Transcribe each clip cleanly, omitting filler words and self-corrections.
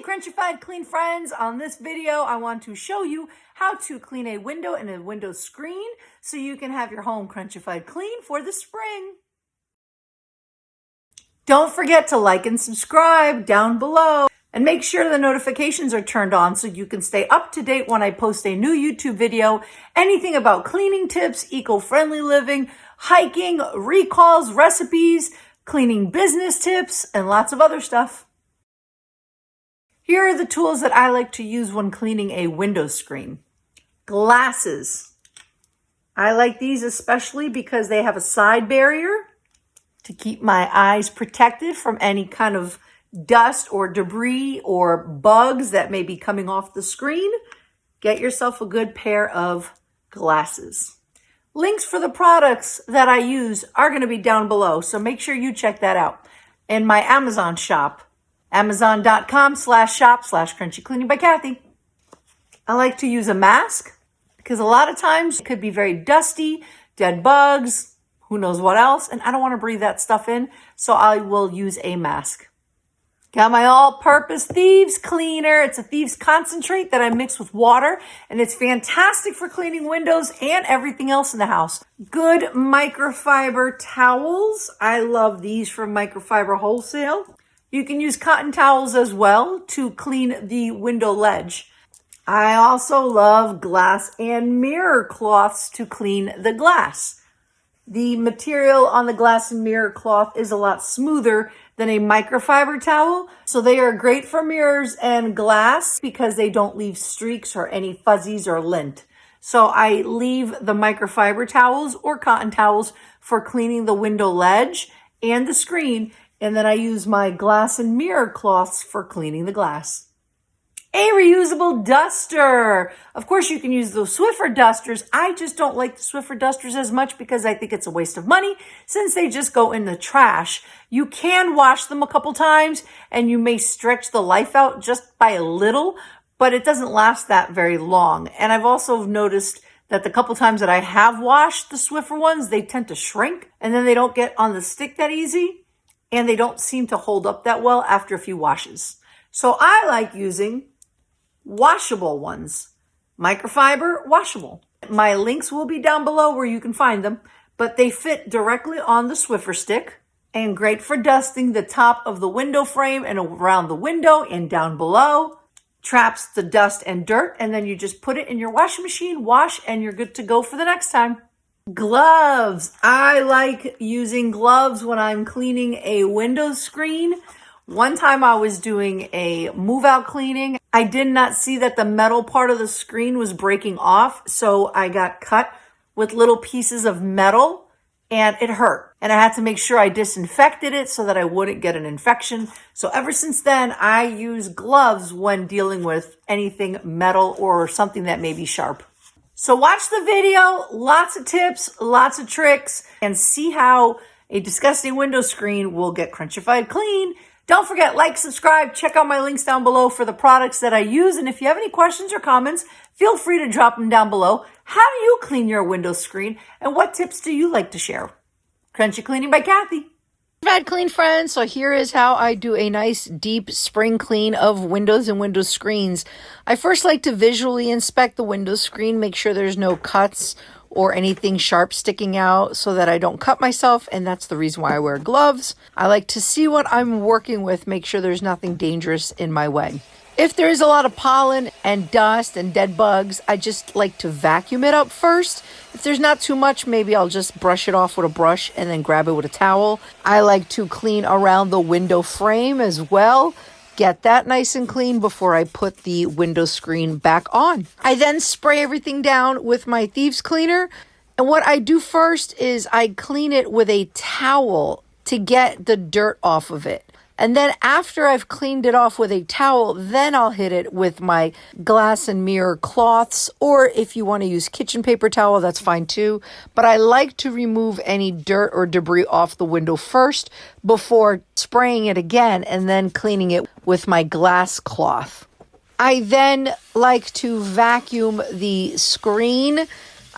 Crunchified Clean friends, on this video I want to show you how to clean a window and a window screen so you can have your home Crunchified clean for the spring. Don't forget to like and subscribe down below and make sure the notifications are turned on so you can stay up to date when I post a new YouTube video, anything about cleaning tips, eco-friendly living, hiking, recalls, recipes, cleaning business tips, and lots of other stuff. Here are the tools that I like to use when cleaning a window screen. Glasses. I like these especially because they have a side barrier to keep my eyes protected from any kind of dust or debris or bugs that may be coming off the screen. Get yourself a good pair of glasses. Links for the products that I use are going to be down below, so make sure you check that out. In my Amazon shop, Amazon.com/shop/crunchy cleaning by Kathy. I like to use a mask because a lot of times it could be very dusty, dead bugs, who knows what else, and I don't want to breathe that stuff in, so I will use a mask. Got my all-purpose Thieves Cleaner. It's a Thieves Concentrate that I mix with water, and it's fantastic for cleaning windows and everything else in the house. Good microfiber towels. I love these from Microfiber Wholesale. You can use cotton towels as well to clean the window ledge. I also love glass and mirror cloths to clean the glass. The material on the glass and mirror cloth is a lot smoother than a microfiber towel, so they are great for mirrors and glass because they don't leave streaks or any fuzzies or lint. So I leave the microfiber towels or cotton towels for cleaning the window ledge and the screen, and then I use my glass and mirror cloths for cleaning the glass. A reusable duster. Of course, you can use those Swiffer dusters. I just don't like the Swiffer dusters as much because I think it's a waste of money since they just go in the trash. You can wash them a couple times and you may stretch the life out just by a little, but it doesn't last that very long. And I've also noticed that the couple times that I have washed the Swiffer ones, they tend to shrink and then they don't get on the stick that easy and they don't seem to hold up that well after a few washes. So I like using washable ones. Microfiber, washable. My links will be down below where you can find them, but they fit directly on the Swiffer stick and great for dusting the top of the window frame and around the window and down below. Traps the dust and dirt, and then you just put it in your washing machine, wash, and you're good to go for the next time. Gloves. I like using gloves when I'm cleaning a window screen. One time I was doing a move-out cleaning. I did not see that the metal part of the screen was breaking off, so I got cut with little pieces of metal, and it hurt. And I had to make sure I disinfected it so that I wouldn't get an infection. So ever since then, I use gloves when dealing with anything metal or something that may be sharp. So watch the video, lots of tips, lots of tricks, and see how a disgusting window screen will get Crunchified clean. Don't forget, like, subscribe, check out my links down below for the products that I use. And if you have any questions or comments, feel free to drop them down below. How do you clean your window screen? And what tips do you like to share? Crunchy Cleaning by Kathy. Crunchified Clean friends, so here is how I do a nice deep spring clean of windows and window screens. I first like to visually inspect the window screen, make sure there's no cuts or anything sharp sticking out so that I don't cut myself, and that's the reason why I wear gloves. I like to see what I'm working with, make sure there's nothing dangerous in my way. If there is a lot of pollen and dust and dead bugs, I just like to vacuum it up first. If there's not too much, maybe I'll just brush it off with a brush and then grab it with a towel. I like to clean around the window frame as well. Get that nice and clean before I put the window screen back on. I then spray everything down with my Thieves Cleaner. And what I do first is I clean it with a towel to get the dirt off of it. And then after I've cleaned it off with a towel, then I'll hit it with my glass and mirror cloths. Or if you want to use kitchen paper towel, that's fine too. But I like to remove any dirt or debris off the window first before spraying it again and then cleaning it with my glass cloth. I then like to vacuum the screen.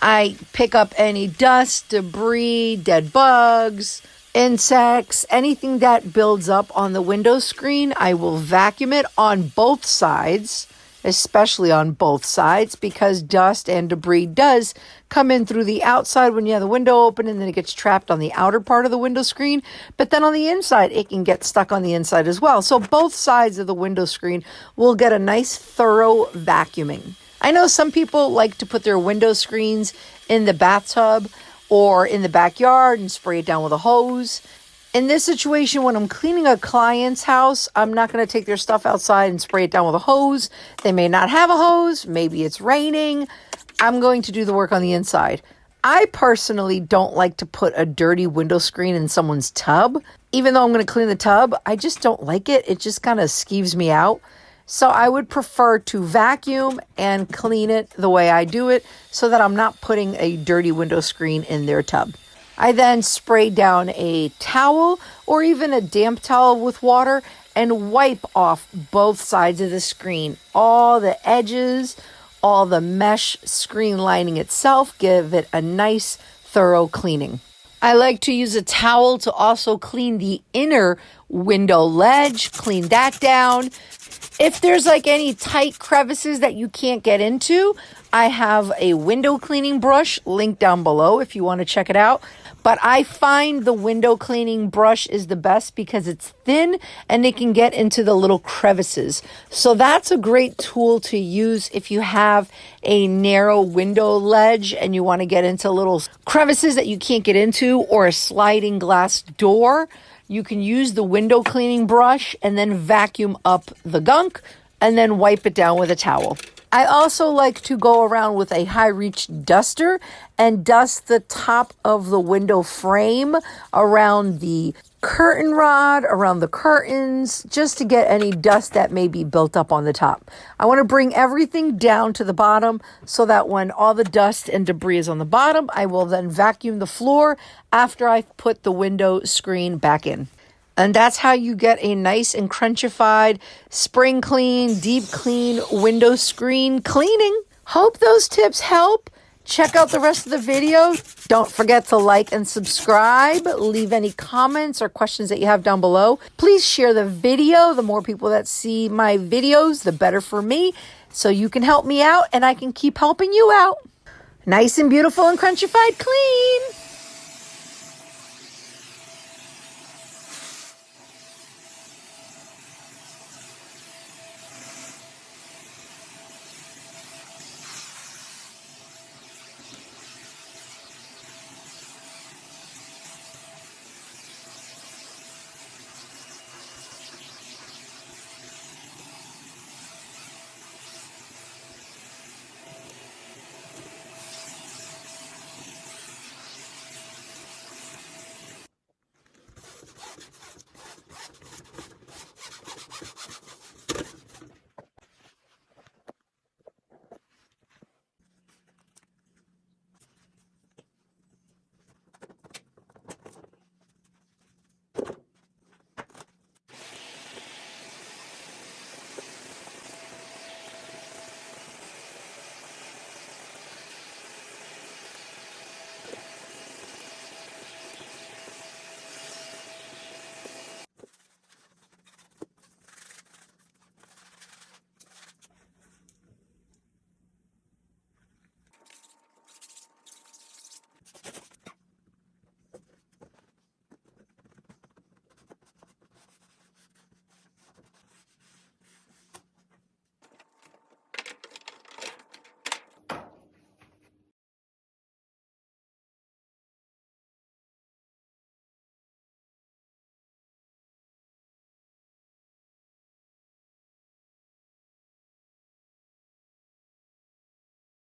I pick up any dust, debris, dead bugs, insects, anything that builds up on the window screen, I will vacuum it on both sides, especially on both sides, because dust and debris does come in through the outside when you have the window open, and then it gets trapped on the outer part of the window screen. But then on the inside, it can get stuck on the inside as well. So both sides of the window screen will get a nice thorough vacuuming. I know some people like to put their window screens in the bathtub or in the backyard and spray it down with a hose. In this situation, when I'm cleaning a client's house, I'm not going to take their stuff outside and spray it down with a hose. They may not have a hose. Maybe it's raining. I'm going to do the work on the inside. I personally don't like to put a dirty window screen in someone's tub. Even though I'm going to clean the tub, I just don't like it. It just kind of skeeves me out. So I would prefer to vacuum and clean it the way I do it so that I'm not putting a dirty window screen in their tub. I then spray down a towel or even a damp towel with water and wipe off both sides of the screen. All the edges, all the mesh screen lining itself, give it a nice thorough cleaning. I like to use a towel to also clean the inner window ledge, clean that down. If there's like any tight crevices that you can't get into, I have a window cleaning brush linked down below if you want to check it out. But I find the window cleaning brush is the best because it's thin and it can get into the little crevices. So that's a great tool to use if you have a narrow window ledge and you want to get into little crevices that you can't get into, or a sliding glass door. You can use the window cleaning brush and then vacuum up the gunk and then wipe it down with a towel. I also like to go around with a high reach duster and dust the top of the window frame, around the curtain rod, around the curtains, just to get any dust that may be built up on the top. I want to bring everything down to the bottom so that when all the dust and debris is on the bottom, I will then vacuum the floor after I put the window screen back in. And that's how you get a nice and crunchified, spring clean, deep clean window screen cleaning. Hope those tips help. Check out the rest of the video. Don't forget to like and subscribe. Leave any comments or questions that you have down below. Please share the video. The more people that see my videos, the better for me. So you can help me out and I can keep helping you out. Nice and beautiful and crunchified clean.